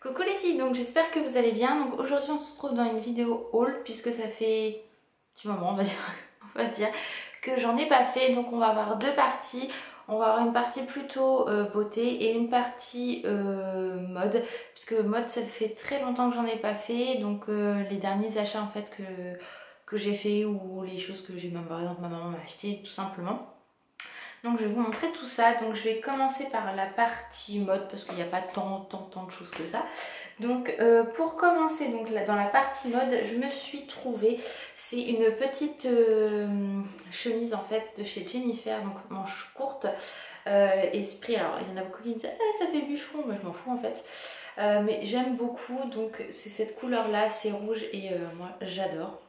Coucou les filles, donc j'espère que vous allez bien. Donc aujourd'hui on se retrouve dans une vidéo haul puisque ça fait un petit moment on va dire que j'en ai pas fait. Donc on va avoir deux parties. On va avoir une partie plutôt beauté et une partie mode, puisque mode ça fait très longtemps que j'en ai pas fait. Donc les derniers achats en fait que j'ai fait ou les choses que j'ai, même par exemple ma maman m'a acheté tout simplement. Donc je vais vous montrer tout ça. Donc je vais commencer par la partie mode parce qu'il n'y a pas tant de choses que ça. Donc pour commencer, donc là, dans la partie mode, je me suis trouvée, c'est une petite chemise en fait de chez Jennifer, donc manche courte, esprit. Alors il y en a beaucoup qui me disent ah, ça fait bûcheron, mais je m'en fous en fait. Mais j'aime beaucoup, donc c'est cette couleur là, c'est rouge et moi j'adore.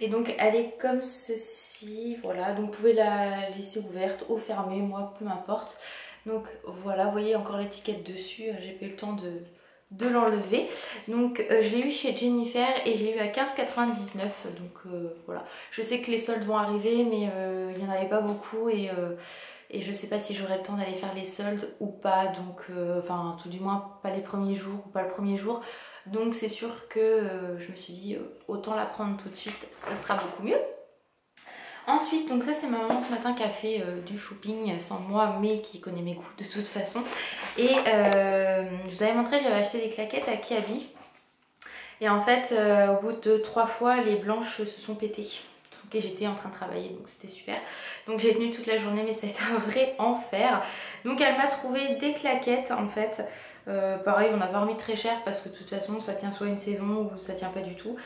Et donc elle est comme ceci, voilà, donc vous pouvez la laisser ouverte ou fermée, moi peu m'importe. Donc voilà, vous voyez encore l'étiquette dessus, j'ai pas eu le temps de l'enlever. Donc je l'ai eu chez Jennifer et j'ai eu à 15,99 €. Donc voilà, je sais que les soldes vont arriver mais il n'y en avait pas beaucoup et je sais pas si j'aurai le temps d'aller faire les soldes ou pas. Donc enfin tout du moins pas les premiers jours ou pas le premier jour. Donc c'est sûr que je me suis dit autant la prendre tout de suite, ça sera beaucoup mieux. Ensuite, donc ça c'est ma maman ce matin qui a fait du shopping sans moi mais qui connaît mes goûts de toute façon. Et je vous avais montré, j'avais acheté des claquettes à Kiabi. Et en fait au bout de 3 fois les blanches se sont pétées. Et j'étais en train de travailler donc c'était super. Donc j'ai tenu toute la journée mais ça a été un vrai enfer. Donc elle m'a trouvé des claquettes en fait. Pareil on n'a pas remis très cher parce que de toute façon ça tient soit une saison ou ça tient pas du tout.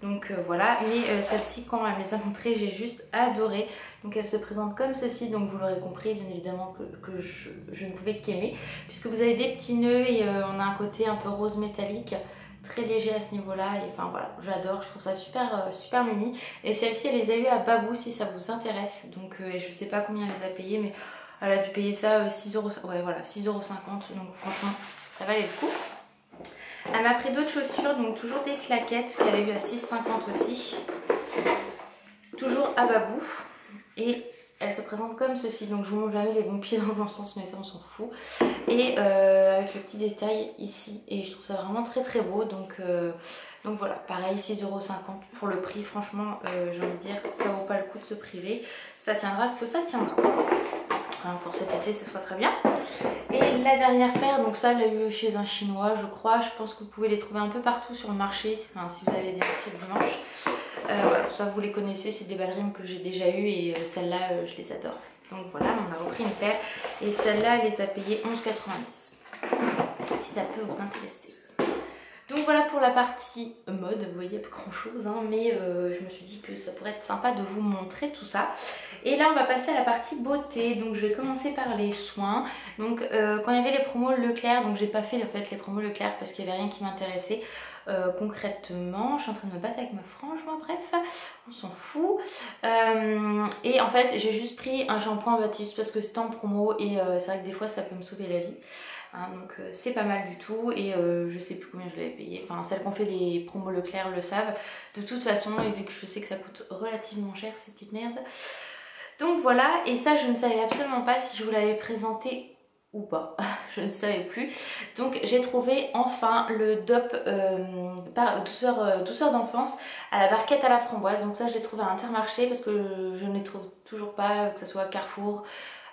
Donc voilà, mais celle-ci quand elle me les a montrées j'ai juste adoré. Donc elle se présente comme ceci, donc vous l'aurez compris bien évidemment que je ne pouvais qu'aimer. Puisque vous avez des petits nœuds et on a un côté un peu rose métallique. Très léger à ce niveau là et enfin voilà j'adore, je trouve ça super mimi. Et celle-ci elle les a eu à Babou si ça vous intéresse. Donc je sais pas combien elle les a payées mais elle a dû payer ça 6 €, ouais voilà 6,50 €, donc franchement ça valait le coup. Elle m'a pris d'autres chaussures, donc toujours des claquettes qu'elle a eu à 6,50 € aussi, toujours à Babou. Et elle se présente comme ceci, donc je vous montre jamais les bons pieds dans le bon sens mais ça on s'en fout. Et avec le petit détail ici, et je trouve ça vraiment très beau. Donc voilà, pareil 6,50 € pour le prix, franchement j'ai envie de dire ça vaut pas le coup de se priver. Ça tiendra ce que ça tiendra. Hein, pour cet été ce sera très bien. Et la dernière paire, donc ça elle l'a eu chez un chinois je crois, je pense que vous pouvez les trouver un peu partout sur le marché, enfin, si vous avez des marchés de dimanche. Voilà, ça vous les connaissez, c'est des ballerines que j'ai déjà eues et celles-là je les adore. Donc voilà, on a repris une paire et celle-là elle les a payées 11,90 €, si ça peut vous intéresser. Donc voilà pour la partie mode, vous voyez pas grand chose hein, mais je me suis dit que ça pourrait être sympa de vous montrer tout ça. Et là on va passer à la partie beauté, donc je vais commencer par les soins. Donc quand il y avait les promos Leclerc, donc j'ai pas fait en fait les promos Leclerc parce qu'il n'y avait rien qui m'intéressait. Concrètement, je suis en train de me battre avec ma frange, moi bref, on s'en fout. Et en fait j'ai juste pris un shampoing Baptiste parce que c'était en promo et c'est vrai que des fois ça peut me sauver la vie. Hein, donc c'est pas mal du tout et je sais plus combien je l'avais payé, enfin celles qui ont fait les promos Leclerc le savent de toute façon et vu que je sais que ça coûte relativement cher cette petite merde. Donc voilà, et ça je ne savais absolument pas si je vous l'avais présenté ou pas, je ne savais plus. Donc j'ai trouvé enfin le DOP douceur d'enfance à la barquette à la framboise. Donc ça je l'ai trouvé à Intermarché parce que je ne les trouve toujours pas, que ce soit Carrefour,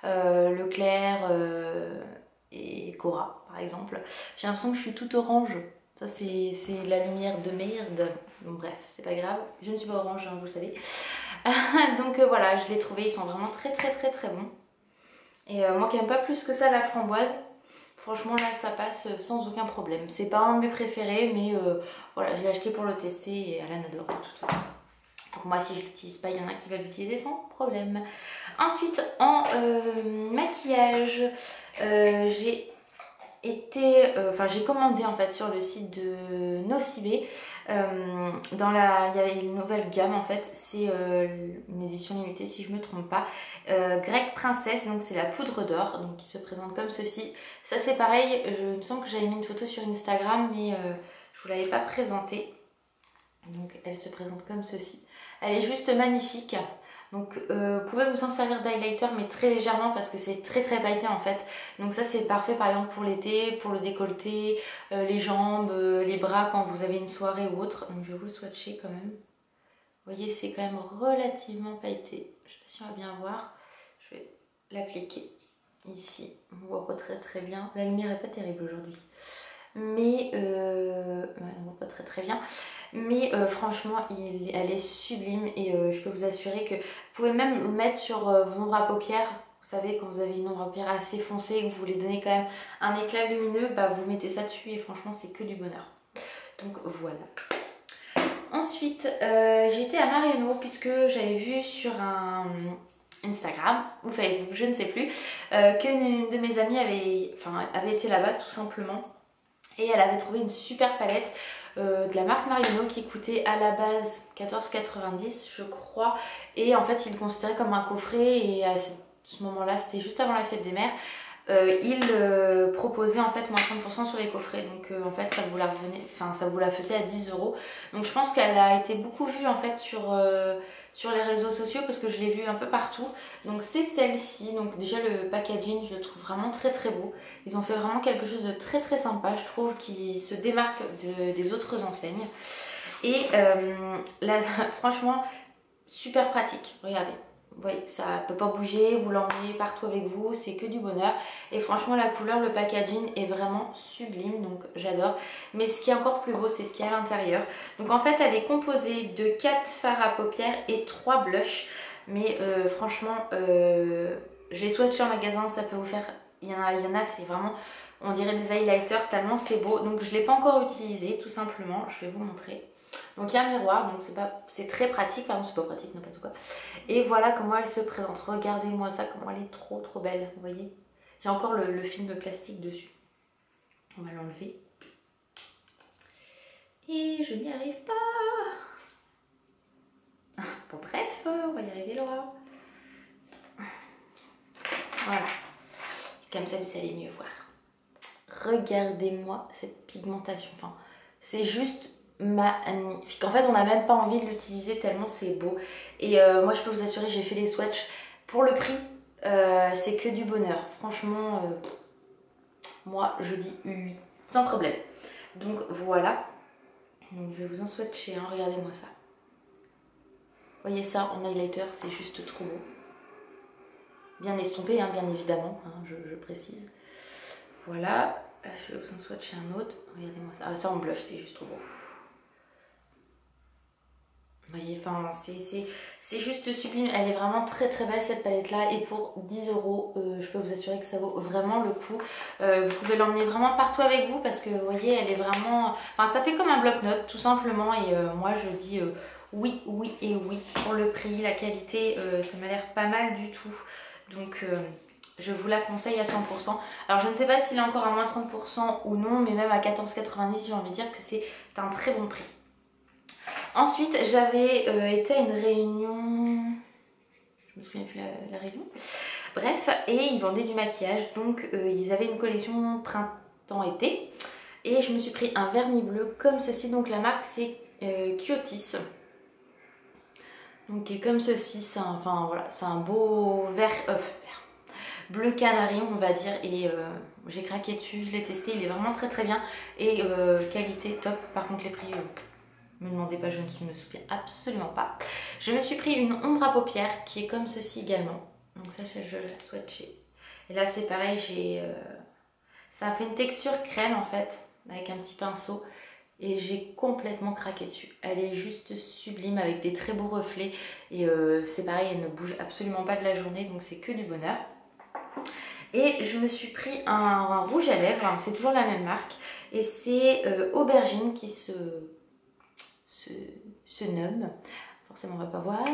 Leclerc et Cora par exemple. J'ai l'impression que je suis toute orange, ça c'est la lumière de merde. Donc bref, c'est pas grave, je ne suis pas orange, hein, vous le savez. Donc voilà, je l'ai trouvé, ils sont vraiment très bons. Et moi qui n'aime pas plus que ça la framboise, franchement là ça passe sans aucun problème. C'est pas un de mes préférés mais voilà, je l'ai acheté pour le tester et Alan adore de toute façon. Donc moi si je l'utilise pas, il y en a qui va l'utiliser sans problème. Ensuite en maquillage, j'ai commandé en fait sur le site de Nocibé. Il y avait une nouvelle gamme en fait, c'est une édition limitée si je me trompe pas, Grec Princesse, donc c'est la poudre d'or, donc qui se présente comme ceci. Ça c'est pareil, il me semble que j'avais mis une photo sur Instagram mais je vous l'avais pas présentée. Donc elle se présente comme ceci. Elle est juste magnifique. Donc vous pouvez vous en servir d'highlighter mais très légèrement parce que c'est très pailleté en fait. Donc ça c'est parfait par exemple pour l'été, pour le décolleté, les jambes, les bras quand vous avez une soirée ou autre. Donc je vais vous le swatcher quand même. Vous voyez c'est quand même relativement pailleté. Je sais pas si on va bien voir. Je vais l'appliquer ici. On voit pas très bien. La lumière est pas terrible aujourd'hui. Mais ouais, on voit pas très bien. Mais franchement elle est sublime et je peux vous assurer que vous pouvez même le mettre sur vos ombres à paupières. Vous savez quand vous avez une ombre à paupières assez foncée et que vous voulez donner quand même un éclat lumineux, bah vous mettez ça dessus et franchement c'est que du bonheur. Donc voilà. Ensuite j'étais à Marionneau puisque j'avais vu sur un Instagram ou Facebook, je ne sais plus, qu'une de mes amies avait été là-bas tout simplement. Et elle avait trouvé une super palette de la marque Marionneau qui coûtait à la base 14,90 je crois. Et en fait il le considérait comme un coffret et à ce moment-là, c'était juste avant la fête des mères, il proposait en fait moins 30% sur les coffrets. Donc en fait ça vous la faisait à 10 €. Donc je pense qu'elle a été beaucoup vue en fait sur les réseaux sociaux parce que je l'ai vue un peu partout. Donc c'est celle-ci. Donc déjà le packaging je le trouve vraiment très beau. Ils ont fait vraiment quelque chose de très sympa je trouve, qui se démarque des autres enseignes. Et là franchement super pratique, regardez. Vous voyez, ça peut pas bouger, vous l'emmenez partout avec vous, c'est que du bonheur. Et franchement la couleur, le packaging est vraiment sublime, donc j'adore. Mais ce qui est encore plus beau, c'est ce qu'il y a à l'intérieur. Donc en fait elle est composée de 4 fards à paupières et 3 blushs. Mais franchement, je les swatchés en magasin, ça peut vous faire... Il y en a c'est vraiment, on dirait des highlighters tellement c'est beau. Donc je ne l'ai pas encore utilisé tout simplement, je vais vous montrer. Donc il y a un miroir, donc c'est très pratique, pardon c'est pas pratique n'importe quoi. Et voilà comment elle se présente, regardez-moi ça, comment elle est trop belle, vous voyez. J'ai encore le film plastique dessus. On va l'enlever. Et je n'y arrive pas. Bon bref, on va y arriver Laura. Voilà. Comme ça vous allez mieux voir. Regardez-moi cette pigmentation, enfin c'est juste magnifique. En fait on n'a même pas envie de l'utiliser tellement c'est beau. Et moi je peux vous assurer, j'ai fait des swatchs pour le prix, c'est que du bonheur. Franchement moi je dis oui sans problème. Donc voilà. Donc, je vais vous en swatcher, hein. Regardez-moi ça. Vous voyez ça en highlighter, c'est juste trop beau. Bien estompé hein, bien évidemment, hein, je précise. Voilà, je vais vous en swatcher un autre. Regardez-moi ça. Ah, ça en blush, c'est juste trop beau. Vous voyez, enfin, c'est juste sublime. Elle est vraiment très belle cette palette là. Et pour 10 €, je peux vous assurer que ça vaut vraiment le coup. Vous pouvez l'emmener vraiment partout avec vous parce que vous voyez, elle est vraiment... Enfin, ça fait comme un bloc-notes tout simplement. Et moi, je dis oui et oui. Pour le prix, la qualité, ça m'a l'air pas mal du tout. Donc... je vous la conseille à 100%. Alors je ne sais pas s'il est encore à moins 30% ou non, mais même à 14,90 j'ai envie de dire que c'est un très bon prix. Ensuite j'avais été à une réunion, je me souviens plus la réunion, bref, et ils vendaient du maquillage, donc ils avaient une collection printemps-été, et je me suis pris un vernis bleu comme ceci, donc la marque c'est Kyotis. Donc comme ceci, c'est un beau vert bleu canari on va dire, et j'ai craqué dessus, je l'ai testé, il est vraiment très bien et qualité top. Par contre les prix, me demandez pas, je ne me souviens absolument pas. Je me suis pris une ombre à paupières qui est comme ceci également, donc ça je vais la swatcher. Et là c'est pareil, ça a fait une texture crème en fait avec un petit pinceau et j'ai complètement craqué dessus. Elle est juste sublime avec des très beaux reflets et c'est pareil, elle ne bouge absolument pas de la journée, donc c'est que du bonheur. Et je me suis pris un rouge à lèvres, c'est toujours la même marque, et c'est Aubergine qui se nomme, forcément on va pas voir,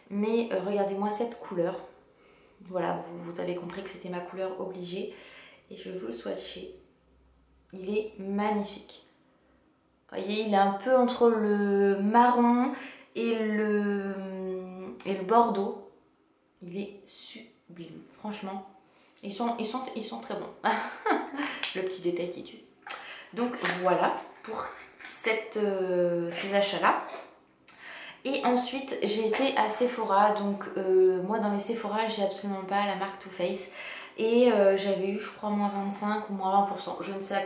mais regardez-moi cette couleur, voilà, vous avez compris que c'était ma couleur obligée, et je vais vous le swatcher, il est magnifique. Vous voyez, il est un peu entre le marron et le bordeaux, il est sublime, franchement. Ils sont très bons. Le petit détail qui tue. Donc voilà pour ces achats là. Et ensuite j'ai été à Sephora, donc moi dans les Sephora j'ai absolument pas la marque Too Faced. Et j'avais eu je crois moins 25 ou moins 20%, je ne sais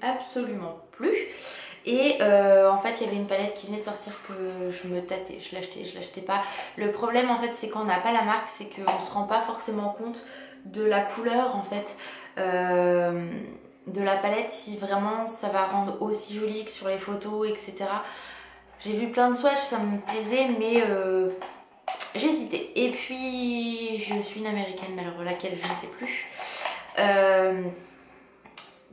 absolument plus. Et en fait il y avait une palette qui venait de sortir que je me tâtais, je l'achetais pas. Le problème en fait c'est quand on n'a pas la marque, c'est qu'on se rend pas forcément compte de la couleur en fait de la palette, si vraiment ça va rendre aussi joli que sur les photos, etc. J'ai vu plein de swatchs, ça me plaisait, mais j'hésitais. Et puis je suis une américaine, alors laquelle je ne sais plus,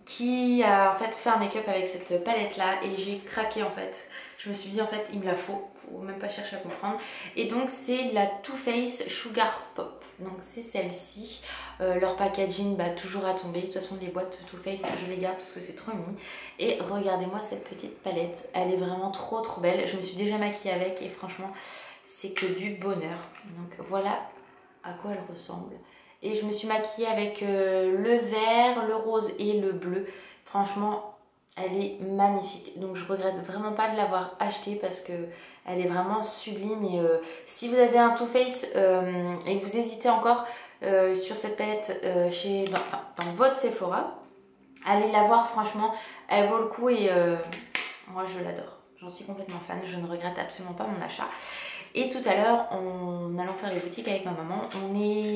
qui a en fait fait un make-up avec cette palette là, et j'ai craqué en fait. Je me suis dit en fait il me la faut même pas chercher à comprendre. Et donc c'est de la Too Faced Sugar Pop, donc c'est celle-ci. Leur packaging toujours à tomber, de toute façon les boîtes Too Faced je les garde parce que c'est trop mignon. Et regardez-moi cette petite palette, elle est vraiment trop belle. Je me suis déjà maquillée avec et franchement c'est que du bonheur. Donc voilà à quoi elle ressemble. Et je me suis maquillée avec le vert, le rose et le bleu. Franchement elle est magnifique, donc je regrette vraiment pas de l'avoir achetée parce que elle est vraiment sublime. Et si vous avez un Too Faced et que vous hésitez encore sur cette palette dans votre Sephora, allez la voir, franchement elle vaut le coup. Et moi je l'adore, j'en suis complètement fan, je ne regrette absolument pas mon achat. Et tout à l'heure en allant faire les boutiques avec ma maman,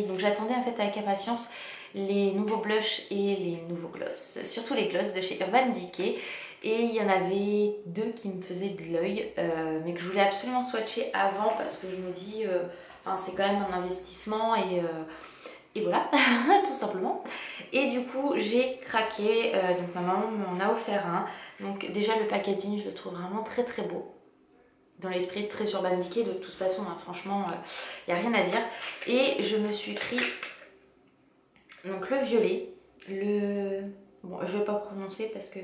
donc j'attendais en fait avec impatience les nouveaux blushs et les nouveaux gloss, surtout les gloss de chez Urban Decay. Et il y en avait deux qui me faisaient de l'œil, mais que je voulais absolument swatcher avant parce que je me dis, c'est quand même un investissement et voilà, tout simplement. Et du coup j'ai craqué, donc ma maman m'en a offert un. Donc déjà le packaging je le trouve vraiment très beau. Dans l'esprit très Urban Decay de toute façon, franchement il n'y a rien à dire. Et je me suis pris donc le violet, bon je vais pas prononcer parce que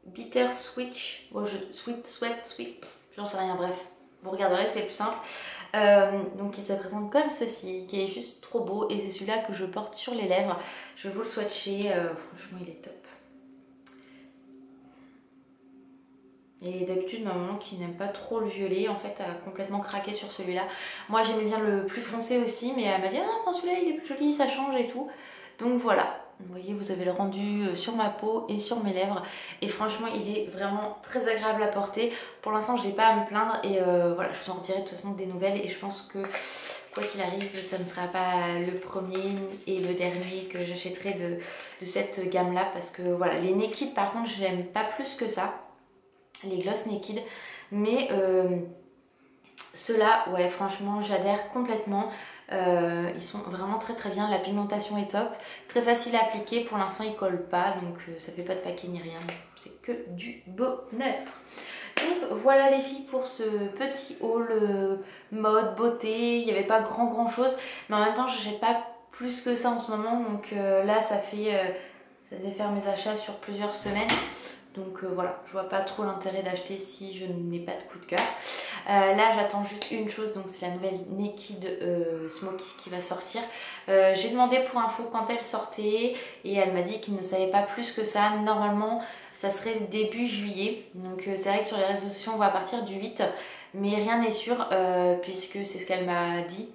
Bitter Switch, Sweet, j'en sais rien, bref, vous regarderez, c'est plus simple. Donc il se présente comme ceci, qui est juste trop beau, et c'est celui-là que je porte sur les lèvres. Je vais vous le swatcher, franchement il est top. Et d'habitude ma maman qui n'aime pas trop le violet en fait a complètement craqué sur celui-là. Moi j'aimais bien le plus foncé aussi, mais elle m'a dit ah non, celui-là il est plus joli, ça change et tout. Donc voilà, vous voyez, vous avez le rendu sur ma peau et sur mes lèvres. Et franchement il est vraiment très agréable à porter. Pour l'instant je n'ai pas à me plaindre. Et voilà, je vous en redirai de toute façon des nouvelles. Et je pense que quoi qu'il arrive, ça ne sera pas le premier et le dernier que j'achèterai de cette gamme là. Parce que voilà, les Naked par contre j'aime pas plus que ça, les gloss Naked, mais ceux-là, ouais, franchement j'adhère complètement. Ils sont vraiment très bien, la pigmentation est top, très facile à appliquer, pour l'instant ils collent pas, donc ça fait pas de paquet ni rien, c'est que du bonheur. Donc voilà les filles pour ce petit haul mode, beauté. Il n'y avait pas grand chose, mais en même temps je n'achète pas plus que ça en ce moment, donc là ça fait faire mes achats sur plusieurs semaines. Donc voilà, je vois pas trop l'intérêt d'acheter si je n'ai pas de coup de cœur. Là j'attends juste une chose, donc c'est la nouvelle Naked Smoky qui va sortir. J'ai demandé pour info quand elle sortait et elle m'a dit qu'il ne savait pas plus que ça. Normalement ça serait début juillet, donc c'est vrai que sur les réseaux sociaux on va partir du 8, mais rien n'est sûr puisque c'est ce qu'elle m'a dit.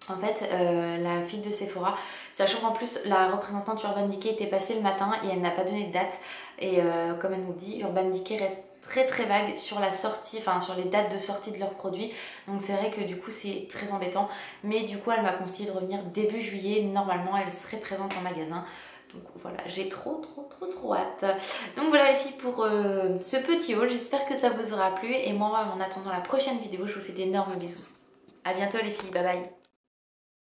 En fait, la fille de Sephora, sachant qu'en plus la représentante Urban Decay était passée le matin et elle n'a pas donné de date. Et comme elle nous dit, Urban Decay reste très vague sur la sortie, enfin sur les dates de sortie de leurs produits. Donc c'est vrai que du coup c'est très embêtant. Mais du coup elle m'a conseillé de revenir début juillet. Normalement elle serait présente en magasin. Donc voilà, j'ai trop hâte. Donc voilà les filles pour ce petit haul. J'espère que ça vous aura plu. Et moi en attendant la prochaine vidéo, je vous fais d'énormes bisous. A bientôt les filles, bye bye.